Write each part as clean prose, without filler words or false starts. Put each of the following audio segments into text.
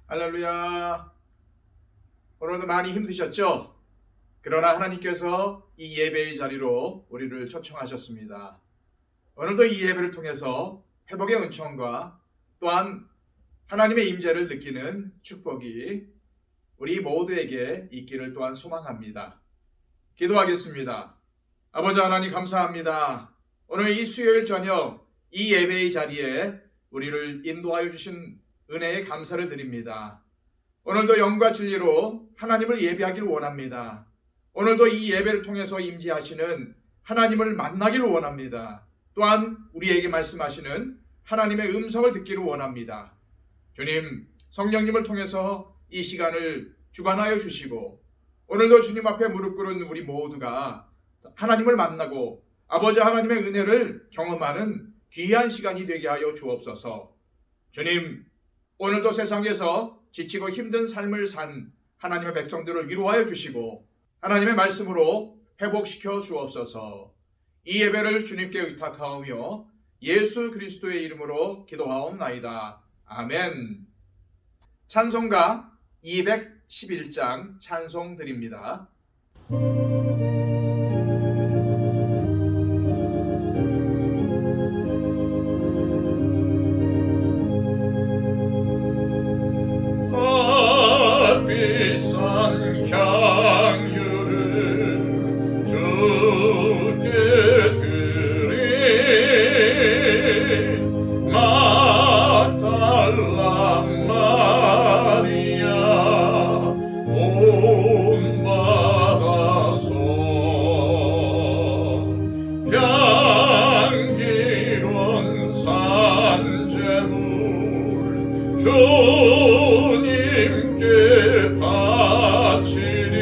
할렐루야. 오늘도 많이 힘드셨죠? 그러나 하나님께서 이 예배의 자리로 우리를 초청하셨습니다. 오늘도 이 예배를 통해서 회복의 은총과 또한 하나님의 임재를 느끼는 축복이 우리 모두에게 있기를 또한 소망합니다. 기도하겠습니다. 아버지 하나님 감사합니다. 오늘 이 수요일 저녁 이 예배의 자리에 우리를 인도하여 주신 은혜에 감사를 드립니다. 오늘도 영과 진리로 하나님을 예배하기를 원합니다. 오늘도 이 예배를 통해서 임재하시는 하나님을 만나기를 원합니다. 또한 우리에게 말씀하시는 하나님의 음성을 듣기를 원합니다. 주님, 성령님을 통해서 이 시간을 주관하여 주시고 오늘도 주님 앞에 무릎 꿇은 우리 모두가 하나님을 만나고 아버지 하나님의 은혜를 경험하는 귀한 시간이 되게 하여 주옵소서. 주님, 오늘도 세상에서 지치고 힘든 삶을 산 하나님의 백성들을 위로하여 주시고 하나님의 말씀으로 회복시켜 주옵소서. 이 예배를 주님께 의탁하오며 예수 그리스도의 이름으로 기도하옵나이다. 아멘. 찬송가 211장 찬송 드립니다. 향유를 주께 드리 막달라 마리아 본받아서 향기로운 산재물 주님께 바치리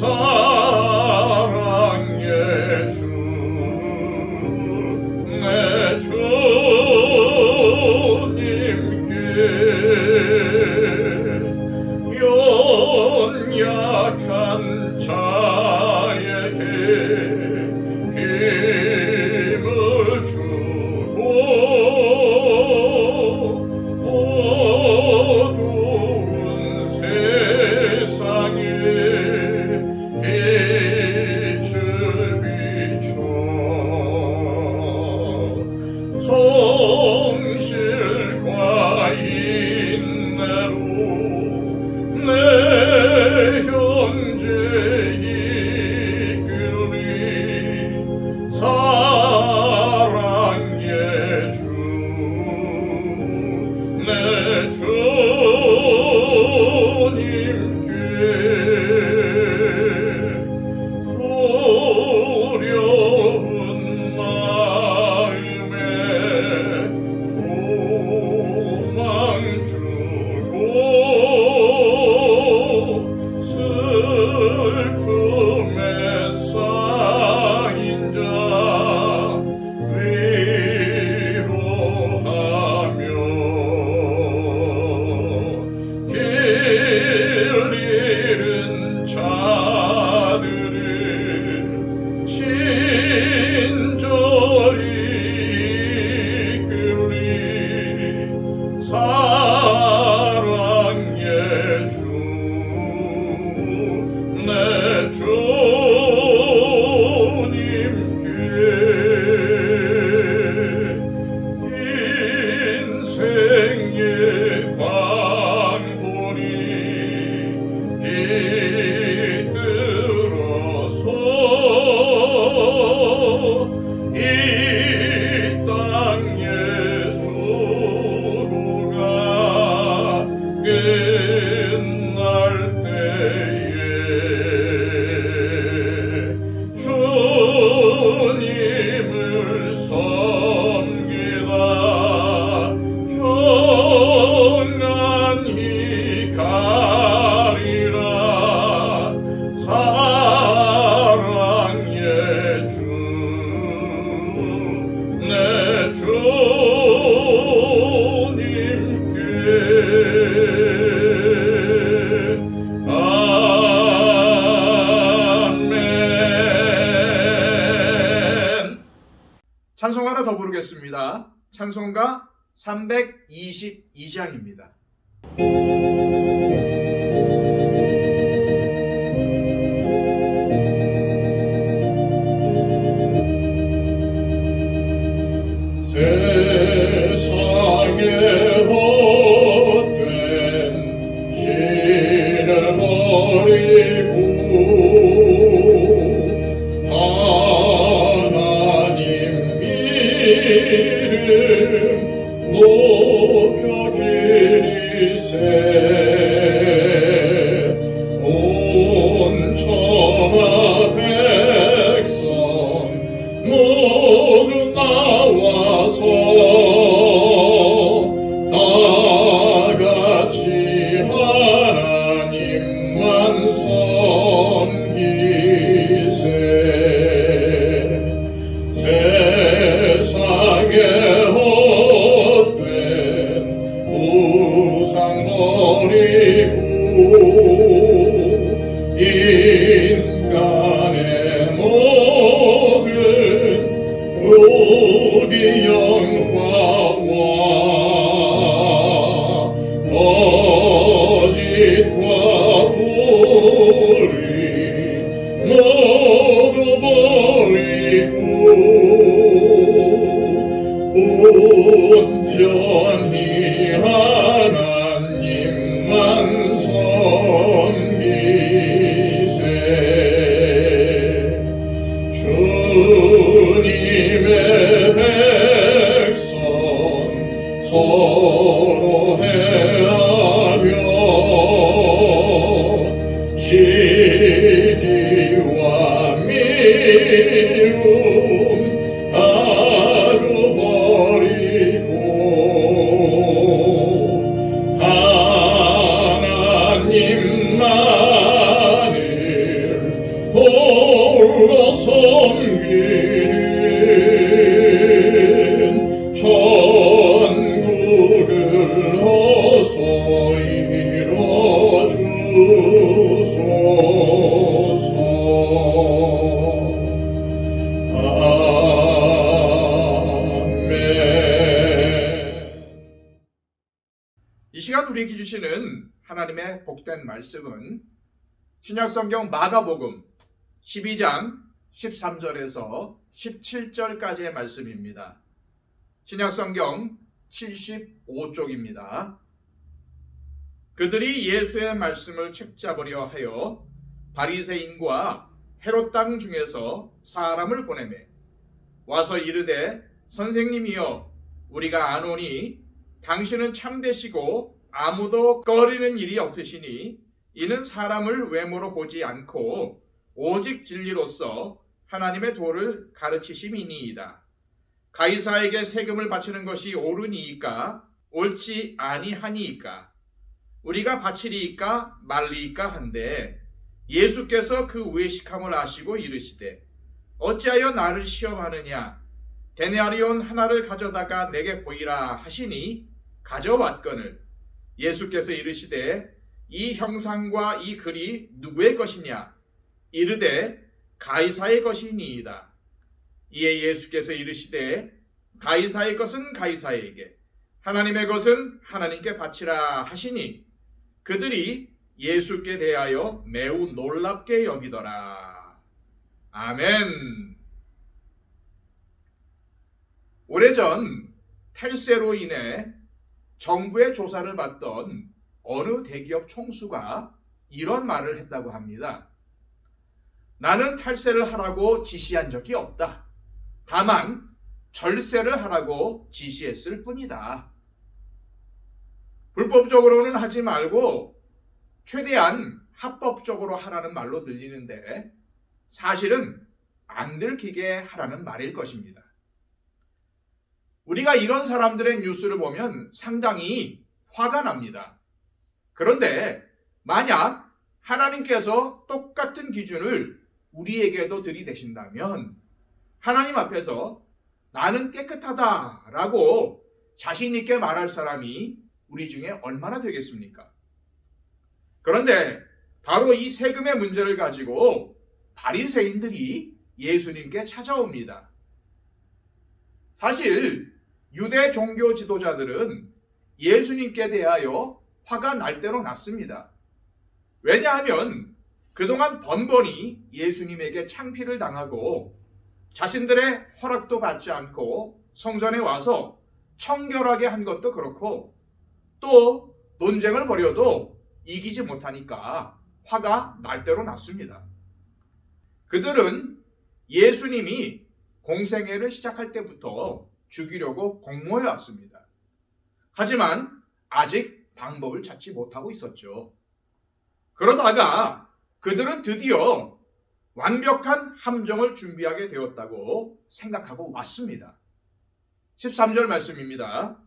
사랑의 주 내 주님께 연약한 자에게 힘을 주고 어두운 세상에 빛을 비춰 성실과 인내로 내 현재 이끌리 사랑의 주 내 주님께 어려운 마음에 소망 주고 슬픔에 쌓인 자 위로하며 길 잃은 자들을 친절히 이끌리 사랑의 주 내 주님께 인생의 황혼이 깃들어서 이 땅의 수고가 끝날 때에 주님을 섬기다 평안히 가리라 사랑의 주 내 주님께 아멘. 찬송가로 더 부르겠습니다. 찬송가 322장입니다. 세상에 헛된 신을 버리고 하나님 이름 높여 기리세 온 천하 백성 모두 나와서 다같이 하나님만 섬기세 세상에 헛된 우상 버리고 인간의 모든 우리 영화와 거짓과 불의 모두 버리고 온전히 하나님만 섬기세 주님의 백성 서로 헤아려 시기와 미움 아주 버리고 하나님만을 홀로 섬기는 천국을 어서 이뤄주소서. 아멘. 이 시간 우리에게 주시는 하나님의 복된 말씀은 신약성경 마가복음 12장 13절에서 17절까지의 말씀입니다. 신약성경 75쪽입니다. 그들이 예수의 말씀을 책잡으려 하여 바리새인과 헤롯 땅 중에서 사람을 보내매 와서 이르되 선생님이여 우리가 아노니 당신은 참되시고 아무도 꺼리는 일이 없으시니 이는 사람을 외모로 보지 않고 오직 진리로서 하나님의 도를 가르치심이니이다. 가이사에게 세금을 바치는 것이 옳으니이까 옳지 아니하니이까 우리가 바치리이까 말리이까 한데 예수께서 그 외식함을 아시고 이르시되 어찌하여 나를 시험하느냐 데나리온 하나를 가져다가 내게 보이라 하시니 가져왔거늘 예수께서 이르시되 이 형상과 이 글이 누구의 것이냐 이르되 가이사의 것이니이다. 이에 예수께서 이르시되 가이사의 것은 가이사에게 하나님의 것은 하나님께 바치라 하시니 그들이 예수께 대하여 매우 놀랍게 여기더라. 아멘. 오래전 탈세로 인해 정부의 조사를 받던 어느 대기업 총수가 이런 말을 했다고 합니다. 나는 탈세를 하라고 지시한 적이 없다. 다만 절세를 하라고 지시했을 뿐이다. 불법적으로는 하지 말고 최대한 합법적으로 하라는 말로 들리는데 사실은 안 들키게 하라는 말일 것입니다. 우리가 이런 사람들의 뉴스를 보면 상당히 화가 납니다. 그런데 만약 하나님께서 똑같은 기준을 우리에게도 들이대신다면 하나님 앞에서 나는 깨끗하다라고 자신 있게 말할 사람이 우리 중에 얼마나 되겠습니까? 그런데 바로 이 세금의 문제를 가지고 바리새인들이 예수님께 찾아옵니다. 사실 유대 종교 지도자들은 예수님께 대하여 화가 날 대로 났습니다. 왜냐하면 그동안 번번이 예수님에게 창피를 당하고 자신들의 허락도 받지 않고 성전에 와서 청결하게 한 것도 그렇고 또 논쟁을 벌여도 이기지 못하니까 화가 날 대로 났습니다. 그들은 예수님이 공생애를 시작할 때부터 죽이려고 공모해 왔습니다. 하지만 아직 방법을 찾지 못하고 있었죠. 그러다가 그들은 드디어 완벽한 함정을 준비하게 되었다고 생각하고 왔습니다. 13절 말씀입니다.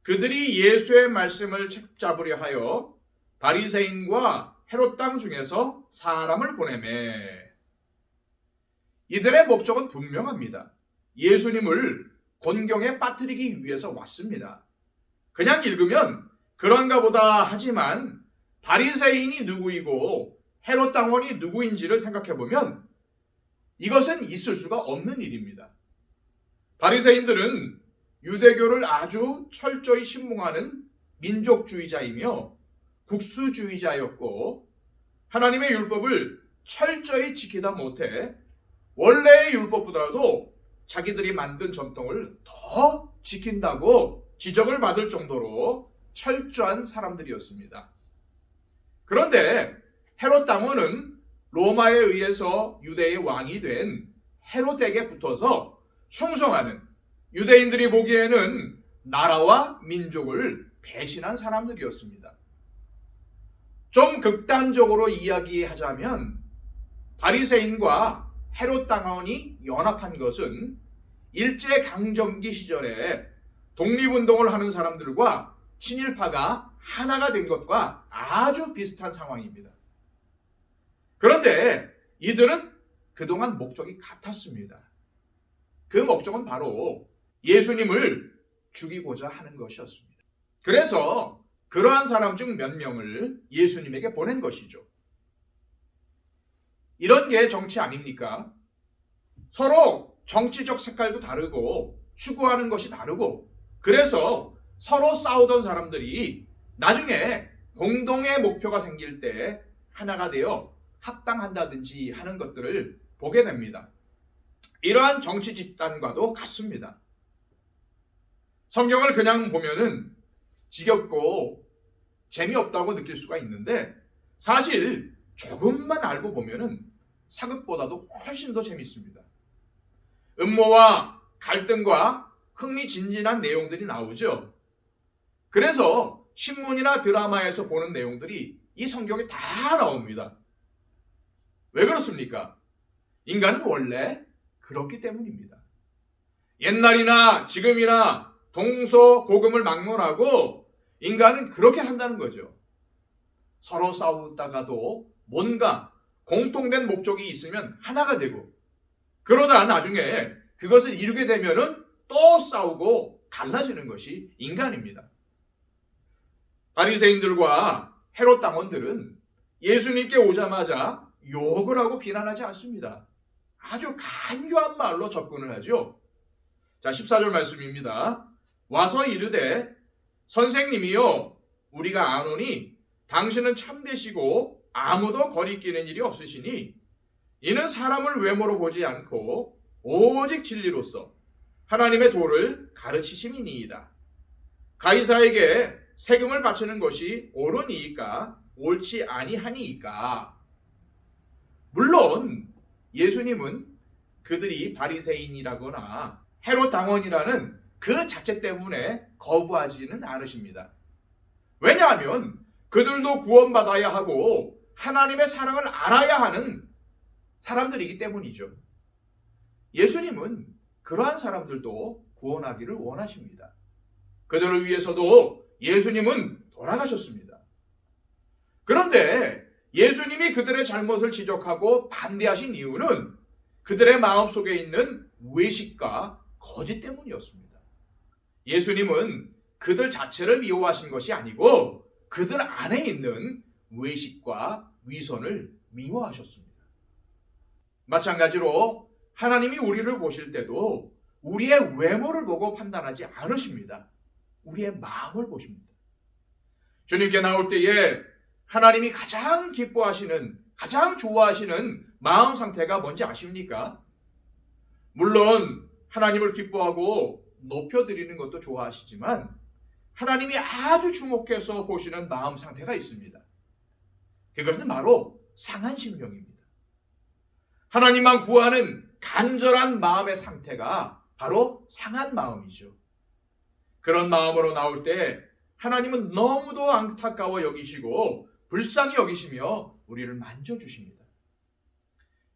그들이 예수의 말씀을 책잡으려 하여 바리새인과 헤롯 땅 중에서 사람을 보내매. 이들의 목적은 분명합니다. 예수님을 곤경에 빠뜨리기 위해서 왔습니다. 그냥 읽으면 그런가 보다 하지만 바리새인이 누구이고 헤롯 당원이 누구인지를 생각해보면 이것은 있을 수가 없는 일입니다. 바리새인들은 유대교를 아주 철저히 신봉하는 민족주의자이며 국수주의자였고 하나님의 율법을 철저히 지키다 못해 원래의 율법보다도 자기들이 만든 전통을 더 지킨다고 지적을 받을 정도로 철저한 사람들이었습니다. 그런데 헤롯 당원은 로마에 의해서 유대의 왕이 된 헤롯에게 붙어서 충성하는 유대인들이 보기에는 나라와 민족을 배신한 사람들이었습니다. 좀 극단적으로 이야기하자면 바리새인과 헤롯 당원이 연합한 것은 일제강점기 시절에 독립운동을 하는 사람들과 친일파가 하나가 된 것과 아주 비슷한 상황입니다. 그런데 이들은 그동안 목적이 같았습니다. 그 목적은 바로 예수님을 죽이고자 하는 것이었습니다. 그래서 그러한 사람 중 몇 명을 예수님에게 보낸 것이죠. 이런 게 정치 아닙니까? 서로 정치적 색깔도 다르고 추구하는 것이 다르고 그래서 서로 싸우던 사람들이 나중에 공동의 목표가 생길 때 하나가 되어 합당한다든지 하는 것들을 보게 됩니다. 이러한 정치 집단과도 같습니다. 성경을 그냥 보면은 지겹고 재미없다고 느낄 수가 있는데 사실 조금만 알고 보면은 사극보다도 훨씬 더 재밌습니다. 음모와 갈등과 흥미진진한 내용들이 나오죠. 그래서 신문이나 드라마에서 보는 내용들이 이 성경에 다 나옵니다. 왜 그렇습니까? 인간은 원래 그렇기 때문입니다. 옛날이나 지금이나 동서고금을 막론하고 인간은 그렇게 한다는 거죠. 서로 싸우다가도 뭔가 공통된 목적이 있으면 하나가 되고 그러다 나중에 그것을 이루게 되면은 또 싸우고 갈라지는 것이 인간입니다. 바리새인들과 헤롯 당원들은 예수님께 오자마자 욕을 하고 비난하지 않습니다. 아주 간교한 말로 접근을 하죠. 자, 14절 말씀입니다. 와서 이르되 선생님이여 우리가 아노니 당신은 참되시고 아무도 거리끼는 일이 없으시니 이는 사람을 외모로 보지 않고 오직 진리로서 하나님의 도를 가르치심이니이다. 가이사에게 세금을 바치는 것이 옳으니이까 옳지 아니하니이까. 물론 예수님은 그들이 바리새인이라거나 헤롯 당원이라는 그 자체 때문에 거부하지는 않으십니다. 왜냐하면 그들도 구원받아야 하고 하나님의 사랑을 알아야 하는 사람들이기 때문이죠. 예수님은 그러한 사람들도 구원하기를 원하십니다. 그들을 위해서도 예수님은 돌아가셨습니다. 그런데 예수님이 그들의 잘못을 지적하고 반대하신 이유는 그들의 마음속에 있는 외식과 거짓 때문이었습니다. 예수님은 그들 자체를 미워하신 것이 아니고 그들 안에 있는 외식과 위선을 미워하셨습니다. 마찬가지로 하나님이 우리를 보실 때도 우리의 외모를 보고 판단하지 않으십니다. 우리의 마음을 보십니다. 주님께 나올 때에 하나님이 가장 기뻐하시는, 가장 좋아하시는 마음 상태가 뭔지 아십니까? 물론 하나님을 기뻐하고 높여드리는 것도 좋아하시지만 하나님이 아주 주목해서 보시는 마음 상태가 있습니다. 그것은 바로 상한 심령입니다. 하나님만 구하는 간절한 마음의 상태가 바로 상한 마음이죠. 그런 마음으로 나올 때 하나님은 너무도 안타까워 여기시고 불쌍히 여기시며 우리를 만져주십니다.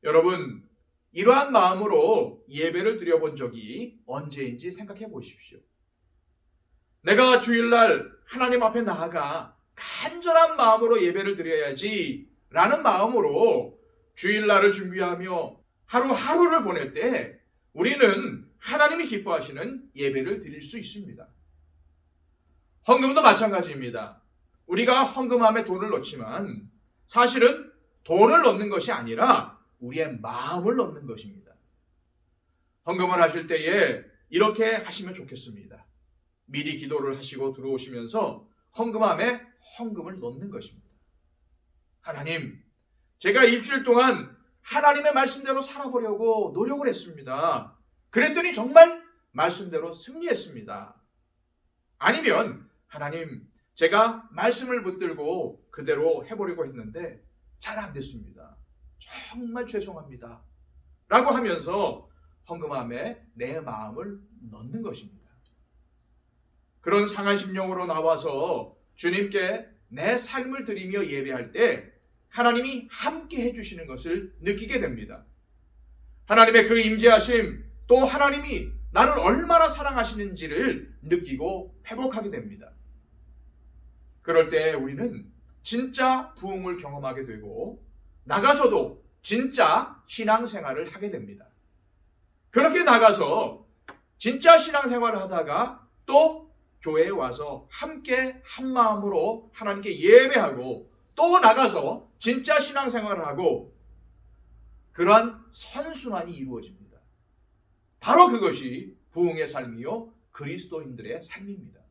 여러분, 이러한 마음으로 예배를 드려본 적이 언제인지 생각해 보십시오. 내가 주일날 하나님 앞에 나아가 간절한 마음으로 예배를 드려야지 라는 마음으로 주일날을 준비하며 하루하루를 보낼 때 우리는 하나님이 기뻐하시는 예배를 드릴 수 있습니다. 헌금도 마찬가지입니다. 우리가 헌금함에 돈을 넣지만 사실은 돈을 넣는 것이 아니라 우리의 마음을 넣는 것입니다. 헌금을 하실 때에 이렇게 하시면 좋겠습니다. 미리 기도를 하시고 들어오시면서 헌금함에 헌금을 넣는 것입니다. 하나님, 제가 일주일 동안 하나님의 말씀대로 살아보려고 노력을 했습니다. 그랬더니 정말 말씀대로 승리했습니다. 아니면 하나님, 제가 말씀을 붙들고 그대로 해보려고 했는데 잘 안 됐습니다. 정말 죄송합니다. 라고 하면서 헌금함에 내 마음을 넣는 것입니다. 그런 상한 심령으로 나와서 주님께 내 삶을 드리며 예배할 때 하나님이 함께 해주시는 것을 느끼게 됩니다. 하나님의 그 임재하심, 또 하나님이 나를 얼마나 사랑하시는지를 느끼고 회복하게 됩니다. 그럴 때 우리는 진짜 부흥을 경험하게 되고 나가서도 진짜 신앙생활을 하게 됩니다. 그렇게 나가서 진짜 신앙생활을 하다가 또 교회에 와서 함께 한 마음으로 하나님께 예배하고 또 나가서 진짜 신앙생활을 하고 그러한 선순환이 이루어집니다. 바로 그것이 부흥의 삶이요 그리스도인들의 삶입니다.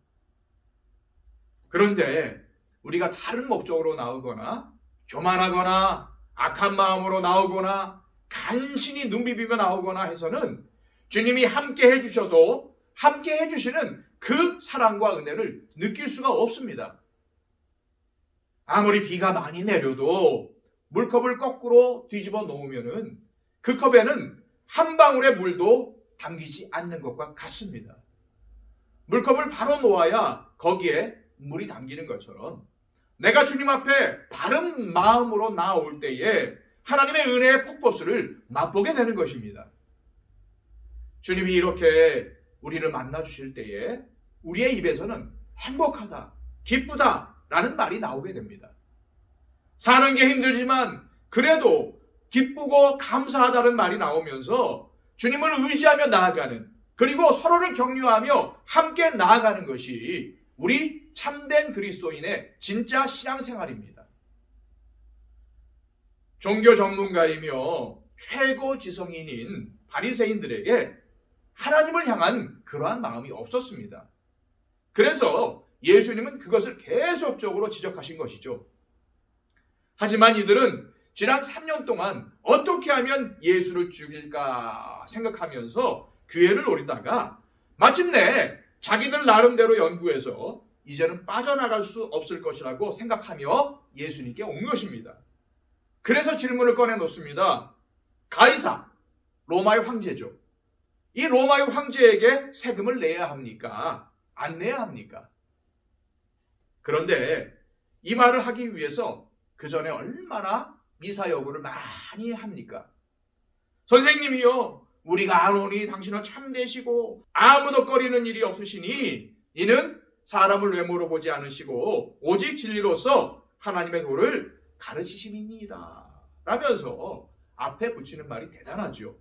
그런데 우리가 다른 목적으로 나오거나 교만하거나 악한 마음으로 나오거나 간신히 눈 비비며 나오거나 해서는 주님이 함께 해주셔도 함께 해주시는 그 사랑과 은혜를 느낄 수가 없습니다. 아무리 비가 많이 내려도 물컵을 거꾸로 뒤집어 놓으면은 그 컵에는 한 방울의 물도 담기지 않는 것과 같습니다. 물컵을 바로 놓아야 거기에 물이 담기는 것처럼 내가 주님 앞에 바른 마음으로 나올 때에 하나님의 은혜의 폭포수를 맛보게 되는 것입니다. 주님이 이렇게 우리를 만나 주실 때에 우리의 입에서는 행복하다, 기쁘다 라는 말이 나오게 됩니다. 사는 게 힘들지만 그래도 기쁘고 감사하다는 말이 나오면서 주님을 의지하며 나아가는, 그리고 서로를 격려하며 함께 나아가는 것이 우리 참된 그리스도인의 진짜 신앙생활입니다. 종교 전문가이며 최고 지성인인 바리새인들에게 하나님을 향한 그러한 마음이 없었습니다. 그래서 예수님은 그것을 계속적으로 지적하신 것이죠. 하지만 이들은 지난 3년 동안 어떻게 하면 예수를 죽일까 생각하면서 기회를 노리다가 마침내 자기들 나름대로 연구해서 이제는 빠져나갈 수 없을 것이라고 생각하며 예수님께 온 것입니다. 그래서 질문을 꺼내 놓습니다. 가이사, 로마의 황제죠. 이 로마의 황제에게 세금을 내야 합니까? 안 내야 합니까? 그런데 이 말을 하기 위해서 그 전에 얼마나 미사여구를 많이 합니까? 선생님이요, 우리가 아노니 당신은 참되시고 아무도 꺼리는 일이 없으시니 이는 사람을 외모로 보지 않으시고 오직 진리로서 하나님의 도를 가르치심이니이다 라면서 앞에 붙이는 말이 대단하죠.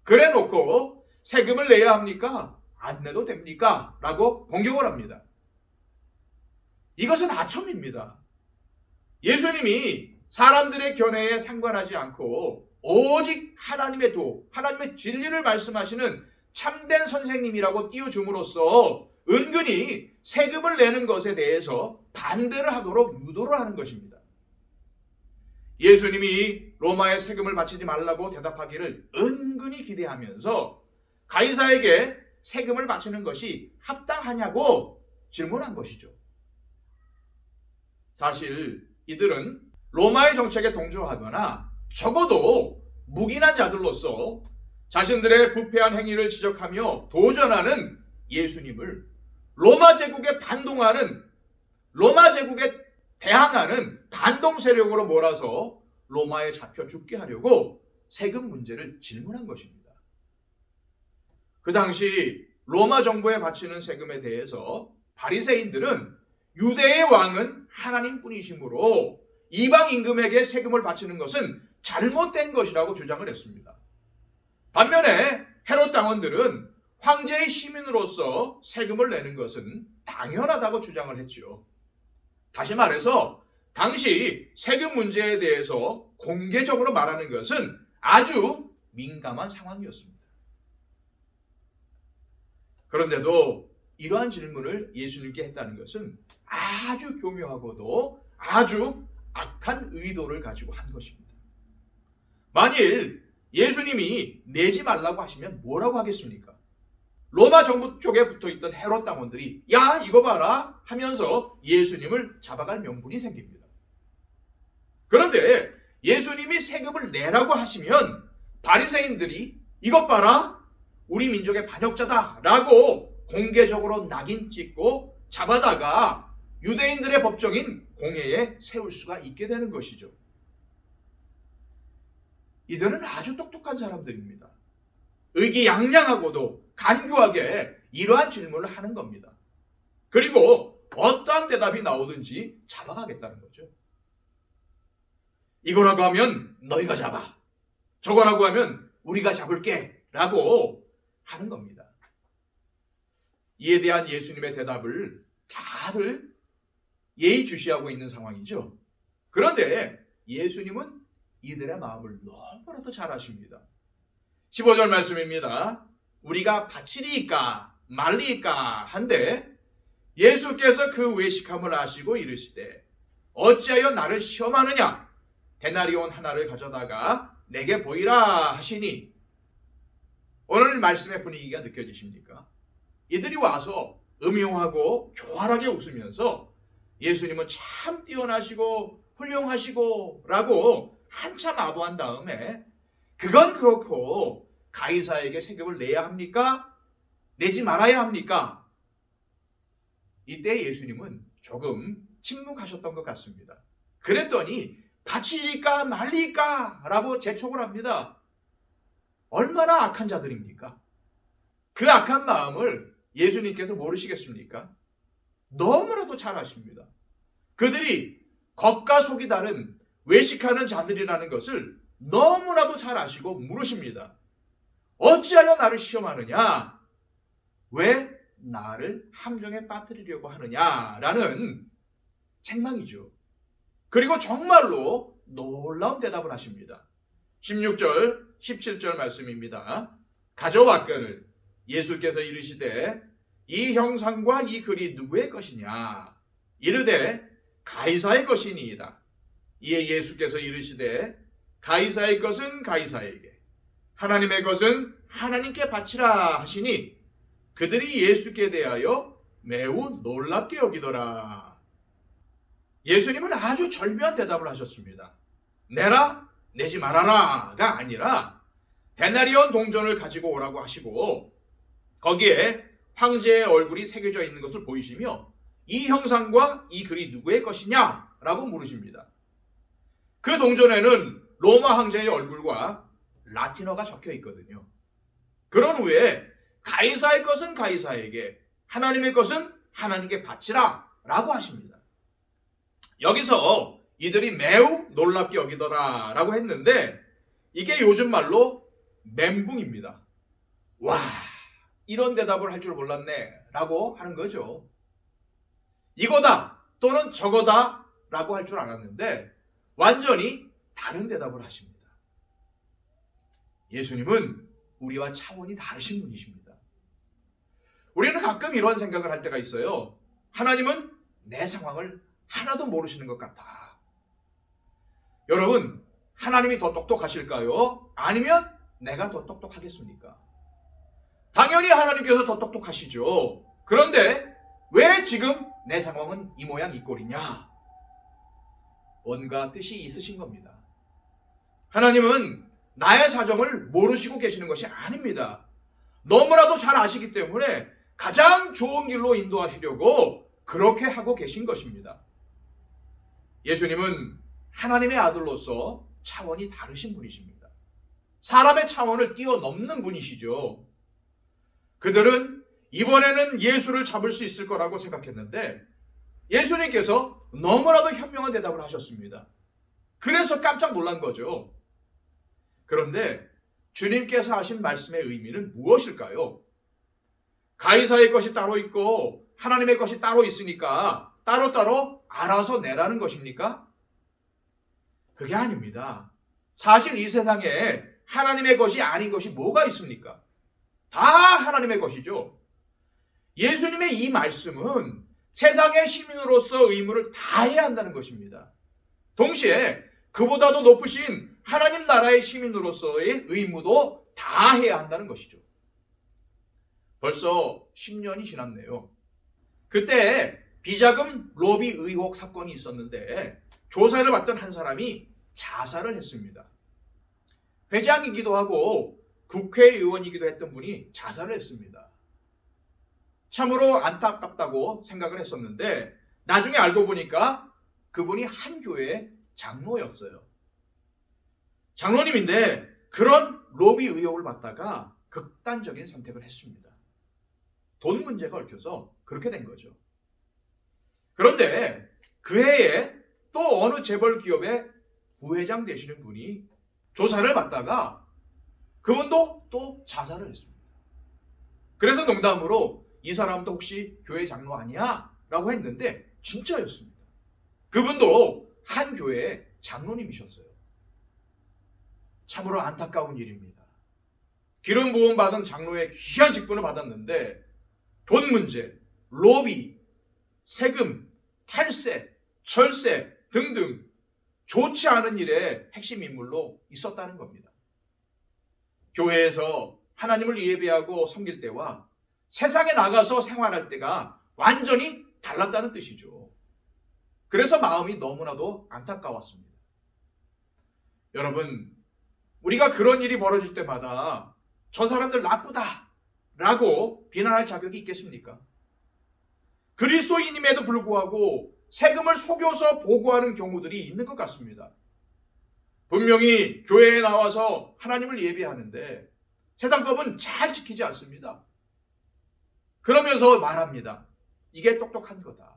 그래 놓고 세금을 내야 합니까? 안 내도 됩니까? 라고 공격을 합니다. 이것은 아첨입니다. 예수님이 사람들의 견해에 상관하지 않고 오직 하나님의 도, 하나님의 진리를 말씀하시는 참된 선생님이라고 띄워줌으로써 은근히 세금을 내는 것에 대해서 반대를 하도록 유도를 하는 것입니다. 예수님이 로마에 세금을 바치지 말라고 대답하기를 은근히 기대하면서 가이사에게 세금을 바치는 것이 합당하냐고 질문한 것이죠. 사실 이들은 로마의 정책에 동조하거나 적어도 묵인한 자들로서 자신들의 부패한 행위를 지적하며 도전하는 예수님을 로마 제국에 반동하는, 로마 제국에 대항하는 반동 세력으로 몰아서 로마에 잡혀 죽게 하려고 세금 문제를 질문한 것입니다. 그 당시 로마 정부에 바치는 세금에 대해서 바리새인들은 유대의 왕은 하나님뿐이시므로 이방 임금에게 세금을 바치는 것은 잘못된 것이라고 주장을 했습니다. 반면에 헤롯 당원들은 황제의 시민으로서 세금을 내는 것은 당연하다고 주장을 했지요. 다시 말해서 당시 세금 문제에 대해서 공개적으로 말하는 것은 아주 민감한 상황이었습니다. 그런데도 이러한 질문을 예수님께 했다는 것은 아주 교묘하고도 아주 악한 의도를 가지고 한 것입니다. 만일 예수님이 내지 말라고 하시면 뭐라고 하겠습니까? 로마 정부 쪽에 붙어있던 헤롯 당원들이 야 이거 봐라 하면서 예수님을 잡아갈 명분이 생깁니다. 그런데 예수님이 세금을 내라고 하시면 바리새인들이 이것 봐라 우리 민족의 반역자다라고 공개적으로 낙인 찍고 잡아다가 유대인들의 법정인 공회에 세울 수가 있게 되는 것이죠. 이들은 아주 똑똑한 사람들입니다. 의기양양하고도 간교하게 이러한 질문을 하는 겁니다. 그리고 어떠한 대답이 나오든지 잡아가겠다는 거죠. 이거라고 하면 너희가 잡아, 저거라고 하면 우리가 잡을게 라고 하는 겁니다. 이에 대한 예수님의 대답을 다들 예의주시하고 있는 상황이죠. 그런데 예수님은 이들의 마음을 너무나도 잘 아십니다. 15절 말씀입니다. 우리가 바치리이까 말리이까 한데 예수께서 그 외식함을 아시고 이르시되 어찌하여 나를 시험하느냐 데나리온 하나를 가져다가 내게 보이라 하시니. 오늘 말씀의 분위기가 느껴지십니까? 이들이 와서 음흉하고 교활하게 웃으면서 예수님은 참 뛰어나시고 훌륭하시고 라고 한참 아부한 다음에 그건 그렇고 가이사에게 세금을 내야 합니까? 내지 말아야 합니까? 이때 예수님은 조금 침묵하셨던 것 같습니다. 그랬더니 바치리까 말리까 라고 재촉을 합니다. 얼마나 악한 자들입니까? 그 악한 마음을 예수님께서 모르시겠습니까? 너무나도 잘 아십니다. 그들이 겉과 속이 다른 외식하는 자들이라는 것을 너무나도 잘 아시고 물으십니다. 어찌하여 나를 시험하느냐? 왜 나를 함정에 빠뜨리려고 하느냐라는 책망이죠. 그리고 정말로 놀라운 대답을 하십니다. 16절, 17절 말씀입니다. 가져왔거늘 예수께서 이르시되 이 형상과 이 글이 누구의 것이냐? 이르되 가이사의 것이니이다. 이에 예수께서 이르시되 가이사의 것은 가이사에게, 하나님의 것은 하나님께 바치라 하시니 그들이 예수께 대하여 매우 놀랍게 여기더라. 예수님은 아주 절묘한 대답을 하셨습니다. 내라, 내지 말아라가 아니라 데나리온 동전을 가지고 오라고 하시고 거기에 황제의 얼굴이 새겨져 있는 것을 보이시며 이 형상과 이 글이 누구의 것이냐라고 물으십니다. 그 동전에는 로마 황제의 얼굴과 라틴어가 적혀 있거든요. 그런 후에 가이사의 것은 가이사에게, 하나님의 것은 하나님께 바치라 라고 하십니다. 여기서 이들이 매우 놀랍게 여기더라 라고 했는데 이게 요즘 말로 멘붕입니다. 와, 이런 대답을 할 줄 몰랐네 라고 하는 거죠. 이거다 또는 저거다 라고 할 줄 알았는데 완전히 다른 대답을 하십니다. 예수님은 우리와 차원이 다르신 분이십니다. 우리는 가끔 이런 생각을 할 때가 있어요. 하나님은 내 상황을 하나도 모르시는 것 같아. 여러분, 하나님이 더 똑똑하실까요? 아니면 내가 더 똑똑하겠습니까? 당연히 하나님께서 더 똑똑하시죠. 그런데 왜 지금 내 상황은 이 모양 이 꼴이냐? 뭔가 뜻이 있으신 겁니다. 하나님은 나의 사정을 모르시고 계시는 것이 아닙니다. 너무나도 잘 아시기 때문에 가장 좋은 길로 인도하시려고 그렇게 하고 계신 것입니다. 예수님은 하나님의 아들로서 차원이 다르신 분이십니다. 사람의 차원을 뛰어넘는 분이시죠. 그들은 이번에는 예수를 잡을 수 있을 거라고 생각했는데 예수님께서 너무나도 현명한 대답을 하셨습니다. 그래서 깜짝 놀란 거죠. 그런데 주님께서 하신 말씀의 의미는 무엇일까요? 가이사의 것이 따로 있고 하나님의 것이 따로 있으니까 따로따로 알아서 내라는 것입니까? 그게 아닙니다. 사실 이 세상에 하나님의 것이 아닌 것이 뭐가 있습니까? 다 하나님의 것이죠. 예수님의 이 말씀은 세상의 시민으로서 의무를 다해야 한다는 것입니다. 동시에 그보다도 높으신 하나님 나라의 시민으로서의 의무도 다해야 한다는 것이죠. 벌써 10년이 지났네요. 그때 비자금 로비 의혹 사건이 있었는데 조사를 받던 한 사람이 자살을 했습니다. 회장이기도 하고 국회의원이기도 했던 분이 자살을 했습니다. 참으로 안타깝다고 생각을 했었는데 나중에 알고 보니까 그분이 한 교회의 장로였어요. 장로님인데 그런 로비 의혹을 받다가 극단적인 선택을 했습니다. 돈 문제가 얽혀서 그렇게 된 거죠. 그런데 그 해에 또 어느 재벌 기업의 부회장 되시는 분이 조사를 받다가 그분도 또 자살을 했습니다. 그래서 농담으로 이 사람도 혹시 교회 장로 아니야? 라고 했는데 진짜였습니다. 그분도 한 교회의 장로님이셨어요. 참으로 안타까운 일입니다. 기름 부음 받은 장로의 귀한 직분을 받았는데 돈 문제, 로비, 세금, 탈세, 철세 등등 좋지 않은 일의 핵심 인물로 있었다는 겁니다. 교회에서 하나님을 예배하고 섬길 때와 세상에 나가서 생활할 때가 완전히 달랐다는 뜻이죠. 그래서 마음이 너무나도 안타까웠습니다. 여러분, 우리가 그런 일이 벌어질 때마다 저 사람들 나쁘다 라고 비난할 자격이 있겠습니까? 그리스도인임에도 불구하고 세금을 속여서 보고하는 경우들이 있는 것 같습니다. 분명히 교회에 나와서 하나님을 예배하는데 세상법은 잘 지키지 않습니다. 그러면서 말합니다. 이게 똑똑한 거다.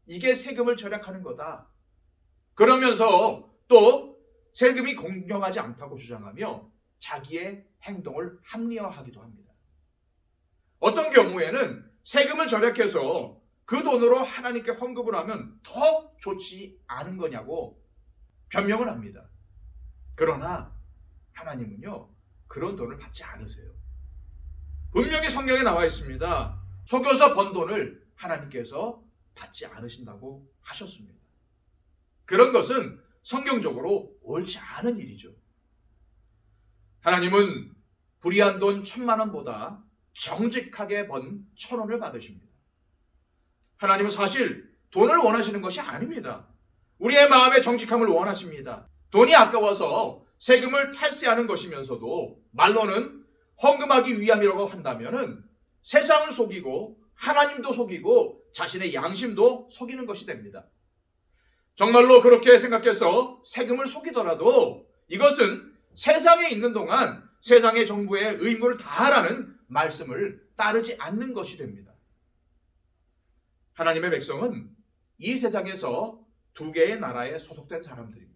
이게 세금을 절약하는 거다. 그러면서 또 세금이 공정하지 않다고 주장하며 자기의 행동을 합리화하기도 합니다. 어떤 경우에는 세금을 절약해서 그 돈으로 하나님께 헌금을 하면 더 좋지 않은 거냐고 변명을 합니다. 그러나 하나님은요, 그런 돈을 받지 않으세요. 분명히 성경에 나와 있습니다. 속여서 번 돈을 하나님께서 받지 않으신다고 하셨습니다. 그런 것은 성경적으로 옳지 않은 일이죠. 하나님은 불의한 돈 1,000만 원보다 정직하게 번 1,000원을 받으십니다. 하나님은 사실 돈을 원하시는 것이 아닙니다. 우리의 마음의 정직함을 원하십니다. 돈이 아까워서 세금을 탈세하는 것이면서도 말로는 헌금하기 위함이라고 한다면 세상을 속이고 하나님도 속이고 자신의 양심도 속이는 것이 됩니다. 정말로 그렇게 생각해서 세금을 속이더라도 이것은 세상에 있는 동안 세상의 정부의 의무를 다하라는 말씀을 따르지 않는 것이 됩니다. 하나님의 백성은 이 세상에서 두 개의 나라에 소속된 사람들입니다.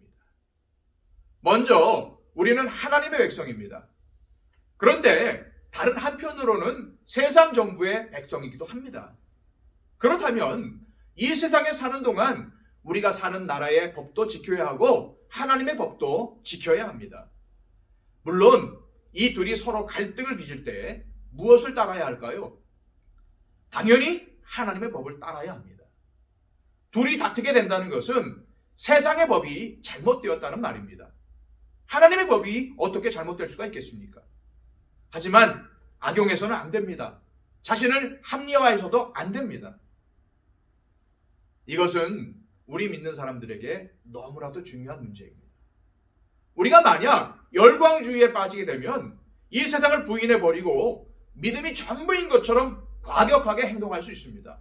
먼저 우리는 하나님의 백성입니다. 그런데 다른 한편으로는 세상 정부의 백성이기도 합니다. 그렇다면 이 세상에 사는 동안 우리가 사는 나라의 법도 지켜야 하고 하나님의 법도 지켜야 합니다. 물론 이 둘이 서로 갈등을 빚을 때 무엇을 따라야 할까요? 당연히 하나님의 법을 따라야 합니다. 둘이 다투게 된다는 것은 세상의 법이 잘못되었다는 말입니다. 하나님의 법이 어떻게 잘못될 수가 있겠습니까? 하지만 악용해서는 안 됩니다. 자신을 합리화해서도 안 됩니다. 이것은 우리 믿는 사람들에게 너무나도 중요한 문제입니다. 우리가 만약 열광주의에 빠지게 되면 이 세상을 부인해버리고 믿음이 전부인 것처럼 과격하게 행동할 수 있습니다.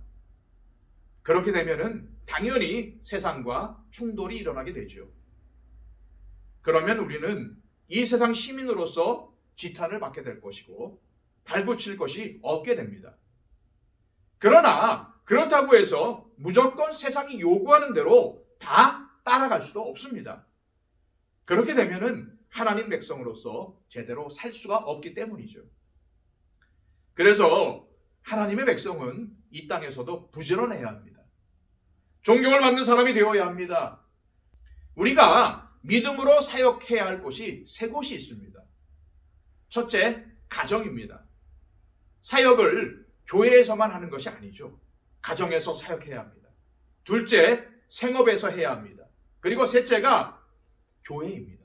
그렇게 되면은 당연히 세상과 충돌이 일어나게 되죠. 그러면 우리는 이 세상 시민으로서 지탄을 받게 될 것이고 발붙일 것이 없게 됩니다. 그러나 그렇다고 해서 무조건 세상이 요구하는 대로 다 따라갈 수도 없습니다. 그렇게 되면은 하나님 백성으로서 제대로 살 수가 없기 때문이죠. 그래서 하나님의 백성은 이 땅에서도 부지런해야 합니다. 존경을 받는 사람이 되어야 합니다. 우리가 믿음으로 사역해야 할 곳이 세 곳이 있습니다. 첫째, 가정입니다. 사역을 교회에서만 하는 것이 아니죠. 가정에서 사역해야 합니다. 둘째, 생업에서 해야 합니다. 그리고 셋째가 교회입니다.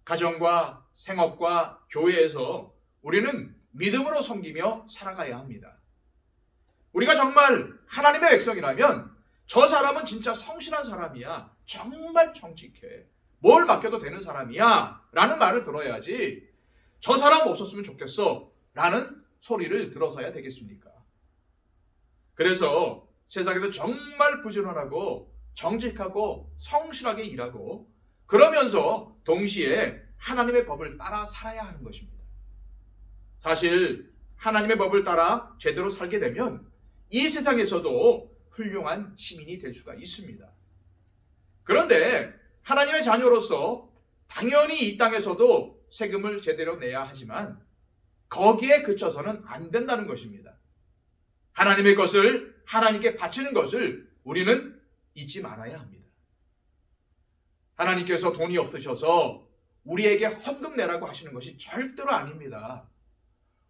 가정과 생업과 교회에서 우리는 믿음으로 섬기며 살아가야 합니다. 우리가 정말 하나님의 백성이라면 저 사람은 진짜 성실한 사람이야. 정말 정직해. 뭘 맡겨도 되는 사람이야. 라는 말을 들어야지 저 사람 없었으면 좋겠어. 라는 소리를 들어서야 되겠습니까? 그래서 세상에서 정말 부지런하고 정직하고 성실하게 일하고 그러면서 동시에 하나님의 법을 따라 살아야 하는 것입니다. 사실 하나님의 법을 따라 제대로 살게 되면 이 세상에서도 훌륭한 시민이 될 수가 있습니다. 그런데 하나님의 자녀로서 당연히 이 땅에서도 세금을 제대로 내야 하지만 거기에 그쳐서는 안 된다는 것입니다. 하나님의 것을 하나님께 바치는 것을 우리는 잊지 말아야 합니다. 하나님께서 돈이 없으셔서 우리에게 헌금 내라고 하시는 것이 절대로 아닙니다.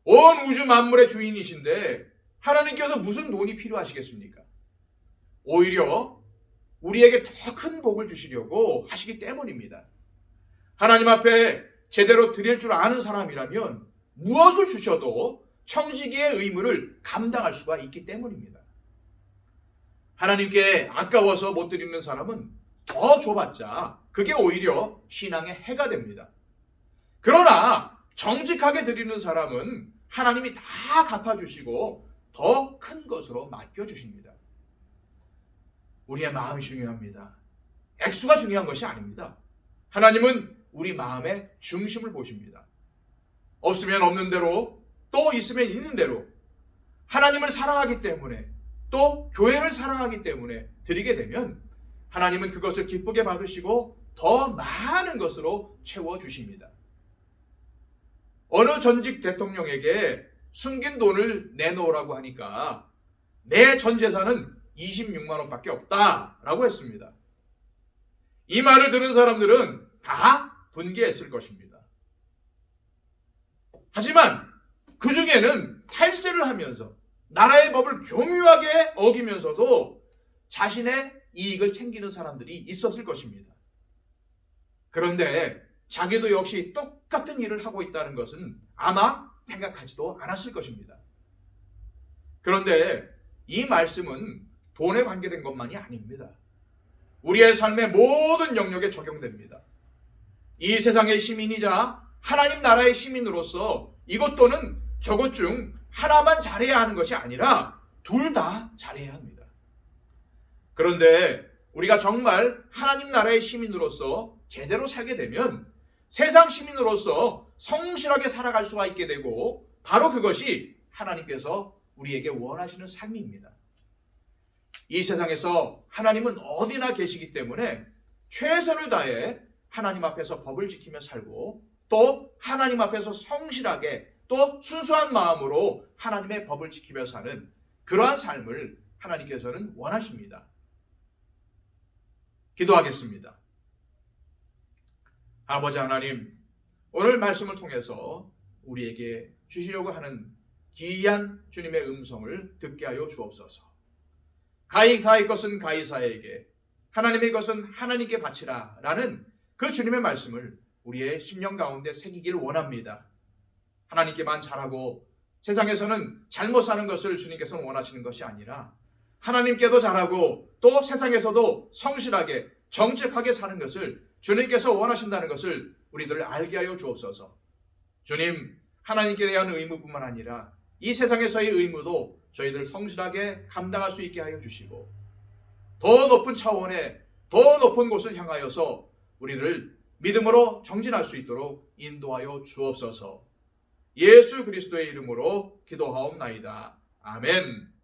온 우주 만물의 주인이신데 하나님께서 무슨 돈이 필요하시겠습니까? 오히려 우리에게 더 큰 복을 주시려고 하시기 때문입니다. 하나님 앞에 제대로 드릴 줄 아는 사람이라면 무엇을 주셔도 청지기의 의무를 감당할 수가 있기 때문입니다. 하나님께 아까워서 못 드리는 사람은 더 줘봤자 그게 오히려 신앙의 해가 됩니다. 그러나 정직하게 드리는 사람은 하나님이 다 갚아주시고 더 큰 것으로 맡겨주십니다. 우리의 마음이 중요합니다. 액수가 중요한 것이 아닙니다. 하나님은 우리 마음의 중심을 보십니다. 없으면 없는 대로 또 있으면 있는 대로 하나님을 사랑하기 때문에 또 교회를 사랑하기 때문에 드리게 되면 하나님은 그것을 기쁘게 받으시고 더 많은 것으로 채워주십니다. 어느 전직 대통령에게 숨긴 돈을 내놓으라고 하니까 내 전 재산은 26만 원밖에 없다라고 했습니다. 이 말을 들은 사람들은 다 분개했을 것입니다. 하지만 그 중에는 탈세를 하면서 나라의 법을 교묘하게 어기면서도 자신의 이익을 챙기는 사람들이 있었을 것입니다. 그런데 자기도 역시 똑같은 일을 하고 있다는 것은 아마 생각하지도 않았을 것입니다. 그런데 이 말씀은 돈에 관계된 것만이 아닙니다. 우리의 삶의 모든 영역에 적용됩니다. 이 세상의 시민이자 하나님 나라의 시민으로서 이것 또는 저것 중 하나만 잘해야 하는 것이 아니라 둘 다 잘해야 합니다. 그런데 우리가 정말 하나님 나라의 시민으로서 제대로 살게 되면 세상 시민으로서 성실하게 살아갈 수가 있게 되고 바로 그것이 하나님께서 우리에게 원하시는 삶입니다. 이 세상에서 하나님은 어디나 계시기 때문에 최선을 다해 하나님 앞에서 법을 지키며 살고 또 하나님 앞에서 성실하게 또 순수한 마음으로 하나님의 법을 지키며 사는 그러한 삶을 하나님께서는 원하십니다. 기도하겠습니다. 아버지 하나님, 오늘 말씀을 통해서 우리에게 주시려고 하는 기이한 주님의 음성을 듣게 하여 주옵소서. 가이사의 것은 가이사에게, 하나님의 것은 하나님께 바치라 라는 그 주님의 말씀을 우리의 심령 가운데 새기길 원합니다. 하나님께만 잘하고 세상에서는 잘못 사는 것을 주님께서는 원하시는 것이 아니라 하나님께도 잘하고 또 세상에서도 성실하게 정직하게 사는 것을 주님께서 원하신다는 것을 우리들 알게 하여 주옵소서. 주님, 하나님께 대한 의무뿐만 아니라 이 세상에서의 의무도 저희들 성실하게 감당할 수 있게 하여 주시고 더 높은 차원의 더 높은 곳을 향하여서 우리를 믿음으로 정진할 수 있도록 인도하여 주옵소서. 예수 그리스도의 이름으로 기도하옵나이다. 아멘.